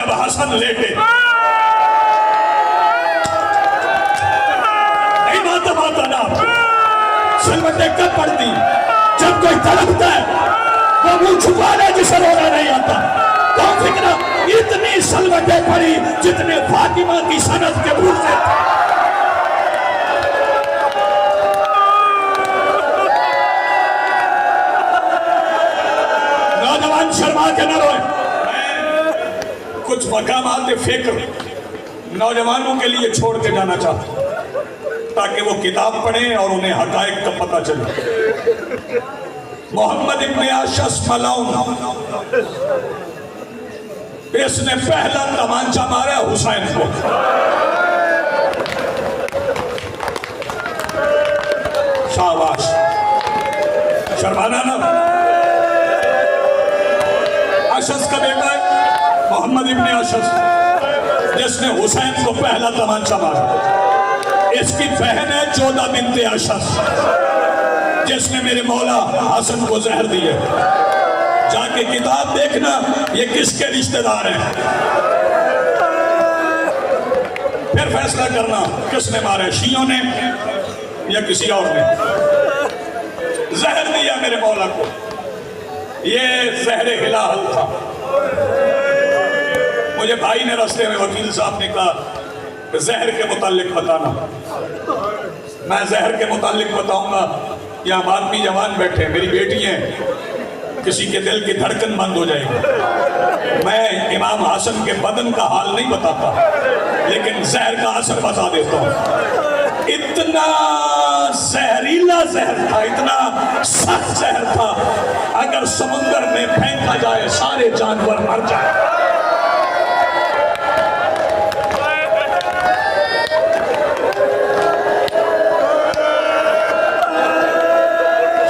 اب حسن لیٹے نہیں ماتا نا سلوٹیں کب پڑتی جب کوئی تڑپتا ہے وہ منہ چھپانا جسے رونا نہیں آتا تو فکرہ اتنی سلوٹیں پڑی جتنے فاطمہ کی سند کے بھول سے تھے نوجوان شرما کے نہ روئے کچھ مقامات فکر نوجوانوں کے لیے چھوڑ کے جانا چاہتا ہوں تاکہ وہ کتاب پڑھیں اور انہیں حقائق کا پتہ چلے محمد ابن اشعث ملعون اس نے پہلا تمانچہ مارا حسین کو شاباش شرمانا نا اشعث کا بیٹا ہے محمد ابن اشعث جس نے حسین کو پہلا تمانچہ مارا اس کی بہن ہے جودہ بنت اشعث جس نے میرے مولا حسن کو زہر دی ہے جا کے کتاب دیکھنا یہ کس کے رشتہ دار ہیں پھر فیصلہ کرنا کس نے مارے شیعوں نے یا کسی اور نے زہر دیا میرے مولا کو یہ زہر ہلال تھا مجھے بھائی نے رستے میں وکیل صاحب نے کہا کہ زہر کے متعلق بتانا میں زہر کے متعلق بتاؤں گا یہاں آدمی جوان بیٹھے میری بیٹی ہیں کسی کے دل کی دھڑکن بند ہو جائے گی میں امام حسن کے بدن کا حال نہیں بتاتا لیکن زہر کا اثر بتا دیتا ہوں اتنا زہریلا زہر تھا اتنا سخت زہر تھا اگر سمندر میں پھینکا جائے سارے جانور مر جائے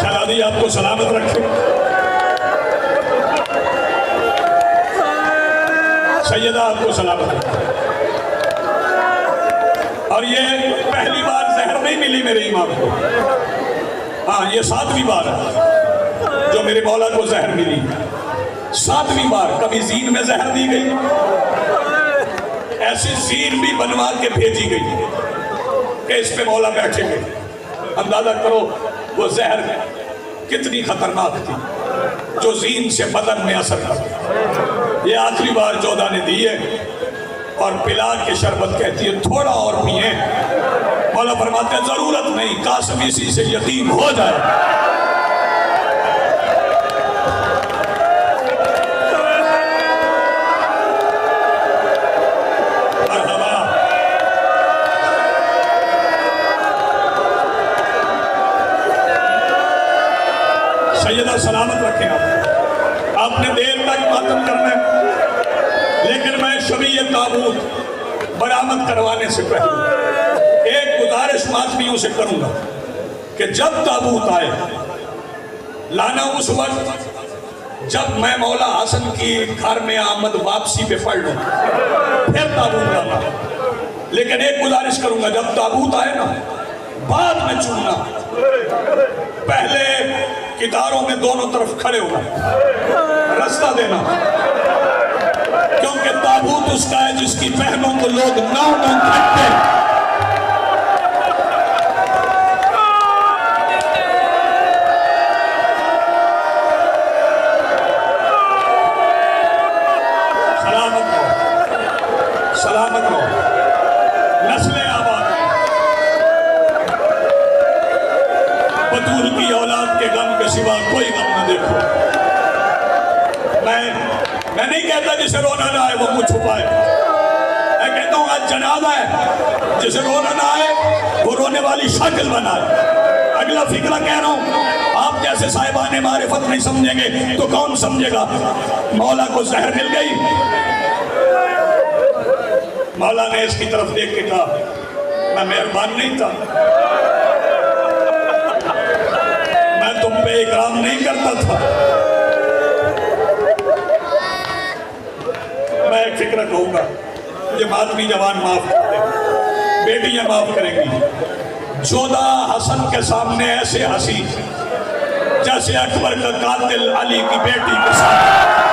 شہزادی آپ کو سلامت رکھے سیدہ آپ کو سلامت رکھے اور یہ پہلی بار زہر نہیں ملی میرے امام کو ہاں یہ 7ویں بار ہے جو میرے مولا کو زہر ملی 7ویں بار کبھی زین میں زہر دی گئی ایسی زین بھی بنوا کے بھیجی گئی کہ اس پہ مولا بیٹھے گئے اندازہ کرو وہ زہر کتنی خطرناک تھی جو زین سے بدن میں اثر کرتی یہ آخری بار جودہ نے دی ہے اور پلا کے شربت کہتی ہے تھوڑا اور پئیں مولا فرماتے ہیں ضرورت نہیں قاسم اسی سے یتیم ہو جائے مرحبا سیدہ سلامت رکھیں آپ نے دیر تک ماتم کرنا ہے لیکن میں شبیہ تابوت برآمد کروانے سے پہلے ایک گزارش ماتمیوں سے کروں گا کہ جب تابوت آئے لانا اس وقت جب میں مولا حسن کی گھر میں آمد واپسی پہ پڑھ لوں پھر تابوت لانا لیکن ایک گزارش کروں گا جب تابوت آئے نا بعد میں چننا پہلے کتاروں میں دونوں طرف کھڑے ہونا رستہ دینا کیونکہ تابوت اس کا ہے جس کی بہنوں کو لوگ ناؤ کھٹتے سلامت رہو سلامت رہو نسلیں آباد بطول کی اولاد کے غم کے سوا کوئی غم نہ دیکھو میں نہیں کہتا جسے رونا نہ آئے وہ منہ چھپائے میں کہتا ہوں آج جنازہ ہے جسے رونا نہ آئے وہ رونے والی شکل بنائے اگلا فکرہ کہہ رہا ہوں آپ جیسے صاحبان معرفت نہیں سمجھیں گے تو کون سمجھے گا مولا کو زہر مل گئی مولا نے اس کی طرف دیکھ کے کہا میں مہربان نہیں تھا میں تم پہ اکرام نہیں کرتا تھا میں ایک فکرہ کہوں گا مجھے ماتمی جوان معاف کر دیں بیٹیاں معاف کریں گی جودہ حسن کے سامنے ایسے ہنسی جیسے اکبر کا قاتل علی کی بیٹی کے سامنے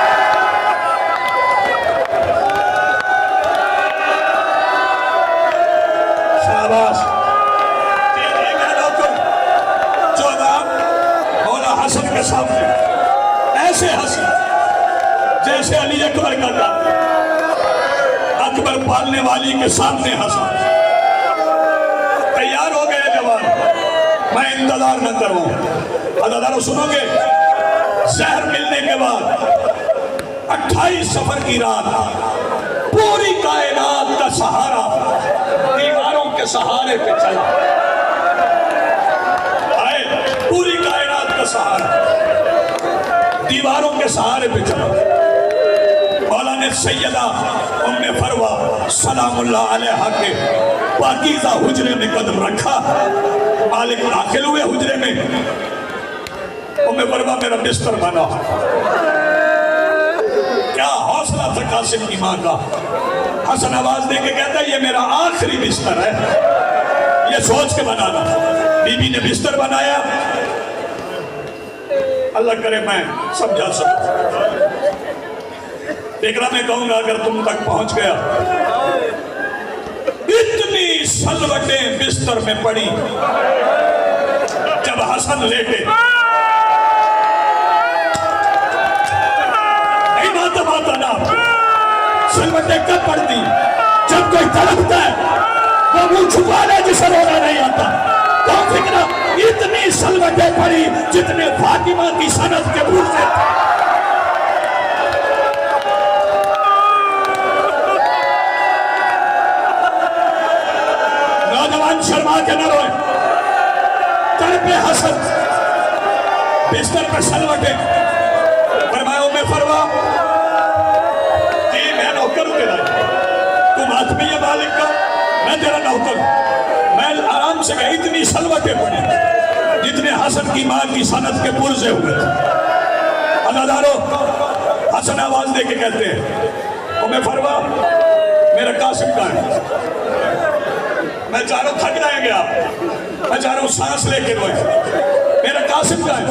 اکبر کا قاتل اکبر پالنے والی کے سامنے ہنسا. تیار ہو گئے جوان, میں انتظار نہ کروں. عزیزانو سنو گے, زہر ملنے کے بعد 28 سفر کی رات پوری کائنات کا سہارا دیواروں کے سہارے پہ چلا. پوری کائنات کا سہارا دیواروں کے سہارے پہ چلا. مولا نے سیدہ ام فروہ سلام اللہ علیہ کے پاکیزہ حجرے میں قدم رکھا. مالک داخل ہوئے حجرے میں. ام فروہ میرا بستر بنا. کیا حوصلہ تھا قاسم کی ماں کا. حسن آواز دے کے کہتا ہے یہ میرا آخری بستر ہے. یہ سوچ کے بنانا. بی بی نے بستر بنایا. اللہ کرے میں سمجھا سکتا. اقرا میں کہوں گا اگر تم تک پہنچ گیا, اتنی سلوٹیں بستر میں پڑی جب حسن لیٹے. سلوٹیں کب پڑتی؟ جب کوئی تڑپتا ہے وہ منہ چھپا لے جسے رونا نہیں آتا. تو فکرہ اتنی سلوٹیں پڑی جتنے فاطمہ کی سند کے پورزے تھے. نوجوان شرما کے نہ روئے. تڑپے حسن, بستر پر سلوٹیں. فرمایا ام فروہ تم آدمی ہے مالک کا, میں تیرا نوکر. میں آرام سے گئے. اتنی سلوٹیں پڑی جتنے حسن کی ماں کی سند کے پرزے ہوئے تھے. عزیزانو حسن آواز دے کے کہتے ہیں ام فروہ میرا قاسم کہاں ہے؟ میں چاروں تھک جائیں گے آپ. میں چاروں سانس لے کے روئے. میرا قاسم کہاں ہے؟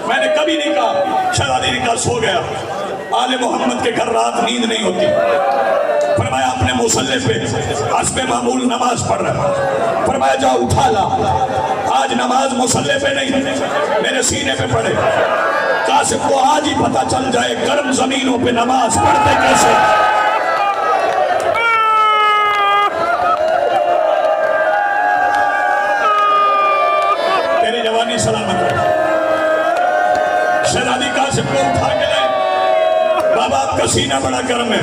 میں نے کبھی نہیں کہا شہزادی نے کہا سو گیا. آل محمد کے گھر رات نیند نہیں ہوتی. فرمایا اپنے مصلی پہ حسب معمول نماز پڑھ رہا. فرمایا جا اٹھا لا, آج نماز مصلی پہ نہیں میرے سینے پہ پڑھے. قاسم کو آج ہی پتہ چل جائے گرم زمینوں پہ نماز پڑھتے کیسے. تیری جوانی سلامت ہے. شہزادی قاسم کو اٹھا کے لائے. بابا آپ کا سینہ بڑا گرم ہے.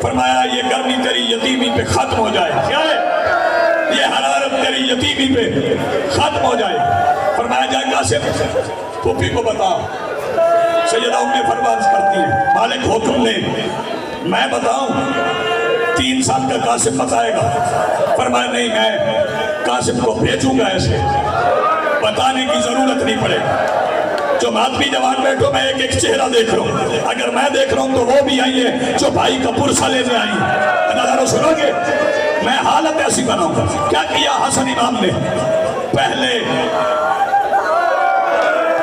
فرمایا یہ گرمی تیری یتیمی پہ ختم ہو جائے. کیا ہے یہ حرارت تیری یتیمی پہ ختم ہو جائے. فرمایا جا قاسم پھوپھی کو بتا. سیدہ ام فروہ کرتی ہے مالک حکم لے میں بتاؤں. 3 سال کا قاسم بتائے گا. فرمایا نہیں میں قاسم کو بھیجوں گا. ایسے بتانے کی ضرورت نہیں پڑے گا. جو آدمی جوان بیٹھو میں ایک ایک چہرہ دیکھ رہا ہوں. اگر میں دیکھ رہا ہوں تو وہ بھی آئیے جو بھائی کا پرسہ لینے آئی. عزیزانو سنو گے میں حالت ایسی بناؤں گا. کیا کیا حسن امام نے؟ پہلے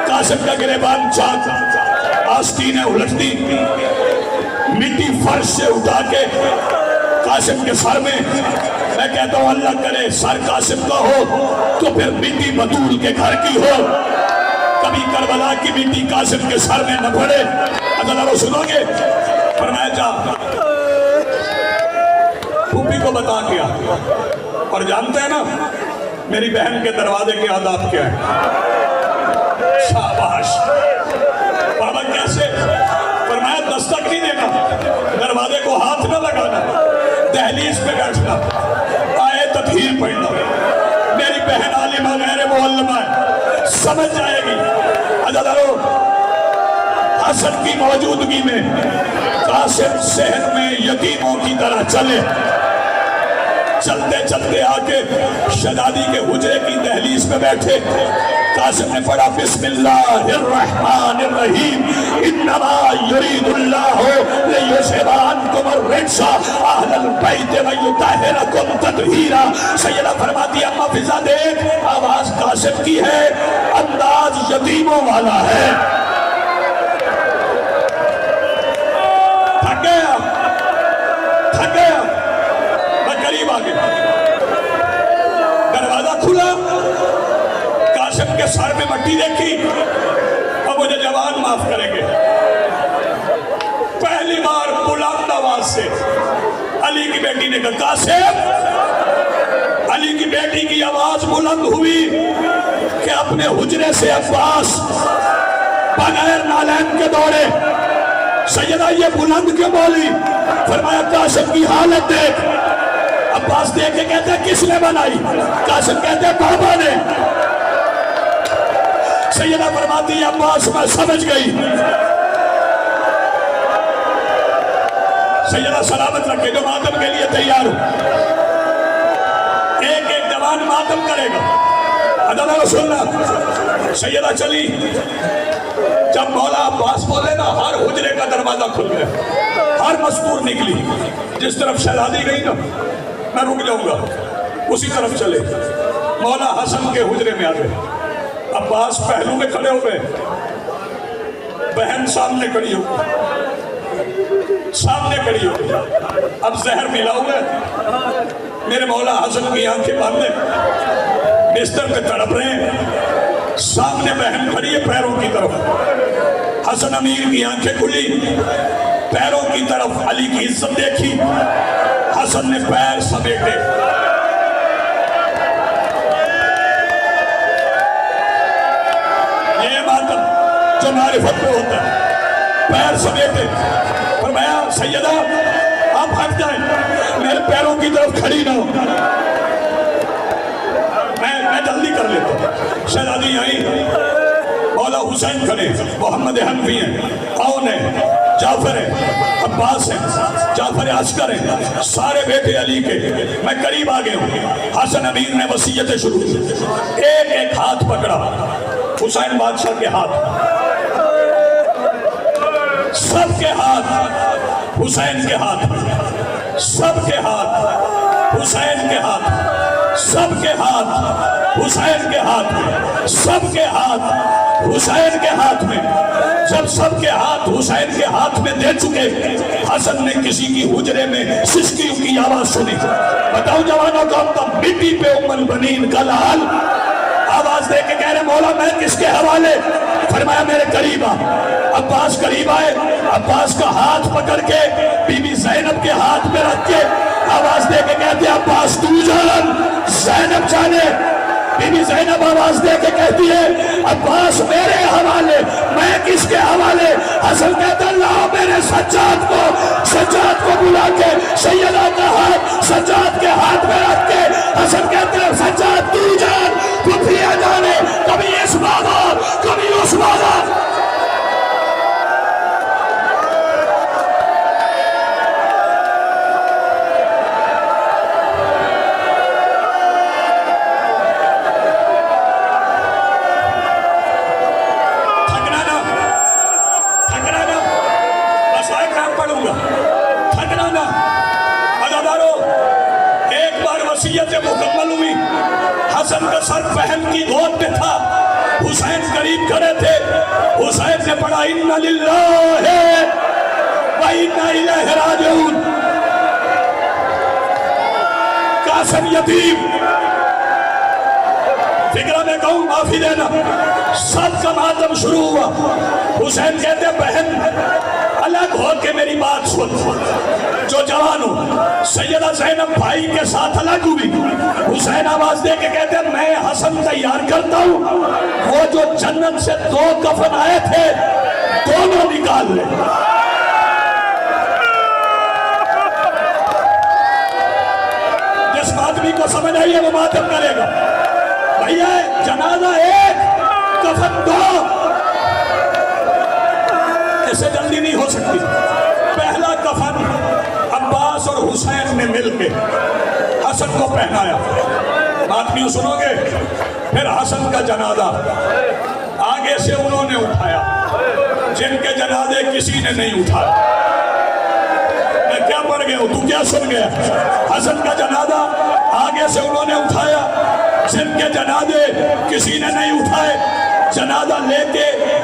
قاسم کا گریبان چاک آستینیں الٹ دی. مٹی فرش سے اٹھا کے قاسم کے سر میں. میں کہتا ہوں اللہ کرے سر قاسم کا ہو تو پھر مٹی بطول کے گھر کی ہو. کبھی کربلا کی مٹی قاسم کے سر میں نہ پڑے. عزیزانو سنو گے فرمایا جا پھوپھی کو بتا کیا. اور جانتے ہیں نا میری بہن کے دروازے کے آداب کیا ہے؟ شاباش بابا کیسے؟ فرمایا دستک نہیں دینا, دروازے کو ہاتھ نہ لگانا, دہلیز پہ بیٹھنا, آئے تطہیر پڑھنا. میری بہن عالمہ غیر معلمہ ہے, سمجھ جائے گی. عزیزانو حسن کی موجودگی میں قاسم صحن میں یتیموں کی طرح چلے. چلتے چلتے آکے شہزادی کے حجرے کی دہلیز پہ بیٹھے. قاسم نے پڑھا بسم اللہ الرحمن الرحیم انما یرید اللہ لیذھب عنکم الرجس اہل البیت ویطہرکم تطہیرا. سیدہ فرماتی اما فضا دیکھ آواز قاسم کی ہے, انداز یتیموں والا ہے. تھک گیا میں قریب آ گیا. دروازہ کھلا, قاسم کے سر میں مٹی دیکھی. اب مجھے جوان معاف کریں گے, پہلی بار سے علی کی بیٹی نے کہا قاسم، علی کی بیٹی کی آواز بلند ہوئی کہ اپنے حجرے سے عباس بغیر نالین کے دوڑے۔ سیدہ یہ بلند کیوں بولی؟ فرمایا قاسم کی حالت دیکھ۔ عباس دیکھ کے کہتے ہیں کس نے بنائی؟ قاسم کہتے ہیں بابا نے۔ سیدہ فرماتی ہے عباس میں سمجھ گئی۔ سیدہ سلامت رکھے جو ماتم کے لیے تیار ہو، ایک ایک جوان ماتم کرے گا۔ عدد رسول اللہ۔ سیدہ چلی، جب مولا عباس بولے نا ہر حجرے کا دروازہ کھل گیا، ہر مستور نکلی، جس طرف شہزادی گئی نا میں رک جاؤں گا اسی طرف چلے۔ مولا حسن کے حجرے میں آ گئے، عباس پہلو میں کھڑے ہو گئے، بہن سامنے کھڑی ہو گئی، سامنے کھڑی ہو گئی۔ اب زہر ملا ہوا ہے، میرے مولا حسن کی آنکھیں باندھے بستر پہ تڑپ رہے ہیں، سامنے بہن کھڑی ہے پیروں کی طرف۔ حسن امیر کی آنکھیں کھلی، پیروں کی طرف علی کی عزت دیکھی، حسن نے پیر سمیٹے۔ یہ ماتم جو معرفت پہ ہوتا ہے، پیر سمیٹے۔ فرمایا سیدہ آپ ہٹ جائیں، میرے پیروں کی طرف کھڑی نہ ہو، میں جلدی کر لیتا ہوں۔ شہزادی آئی، مولا حسین کھڑے، محمد حنفی ہیں، عون ہیں، جعفر ہیں، عباس ہیں، جعفر عسکر ہیں، سارے بیٹے علی کے۔ میں قریب آ گیا ہوں۔ حسن امیر نے وصیتیں شروع کی، ایک ایک ہاتھ پکڑا، حسین بادشاہ کے ہاتھ، سب کے ہاتھ حسین کے ہاتھ، سب کے ہاتھ حسین کے ہاتھ، سب کے ہاتھ حسین کے ہاتھ، سب کے ہاتھ حسین کے ہاتھ میں۔ جب سب کے ہاتھ حسین کے ہاتھ میں دے چکے، حسن نے کسی کی حجرے میں سسکیوں کی آواز سنی۔ بتاؤ جوانوں کون تھا؟ مٹی پہ ام البنین کا لال آواز دے کے کہہ رہے مولا میں کس کے حوالے؟ فرمایا میرے قریب آ۔ عباس قریب آئے، عباس کا ہاتھ پکڑ کے بی بی زینب کے ہاتھ میں رکھ کے آواز دے کے کہتے عباس تو جان زینب جانے۔ بی بی زینب آواز دے کے کہتی ہے عباس میرے حوالے، میں کس کے حوالے؟ حسن کہتا لاؤ میرے سجاد کو بلا کے سیدہ کا ہاتھ سجاد کے ہاتھ میں رکھ کے حسن کہتے ہیں سجاد تو جان پھپھیاں جانے، کبھی اس بازار کبھی اس بازار۔ مکمل ہوئی، حسن کا سر بہن کی گود میں تھا، حسین قریب کھڑے تھے، حسین نے پڑھا اِنَّ لِلَّهِ وَإِنَّ إِلَيْهِ رَاجِعُونَ۔ قاسم یتیم، فکرہ میں کہوں معافی دینا، سب کا ماتم شروع ہوا۔ حسین کہتے بہن الگ ہو کے میری بات سن، جو جوان ہو۔ سیدہ زینب بھائی کے ساتھ الگ ہوئی، حسین آواز دے کے کہتے ہیں میں حسن تیار کرتا ہوں، وہ جو جنت سے 2 کفن آئے تھے دونوں نکال لے۔ جس آدمی کو سمجھ آئی ہے وہ ماتم کرے گا۔ بھئیے جنازہ 1 کفن 2، ایسے جلدی نہیں ہو سکتی۔ پہلا کفن عباس اور حسین نے مل کے حسن کو پہنایا، بات نہیں سنو گے؟ پھر حسن کا جنازہ آگے سے انہوں نے اٹھایا، جن کے جنازے کسی نے نہیں اٹھایا۔ میں کیا پڑھ گیا ہوں، تو کیا سن گیا؟ حسن کا جنازہ آگے سے انہوں نے اٹھایا، جن کے جنازے کسی نے نہیں اٹھائے۔ جنازہ لے کے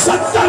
70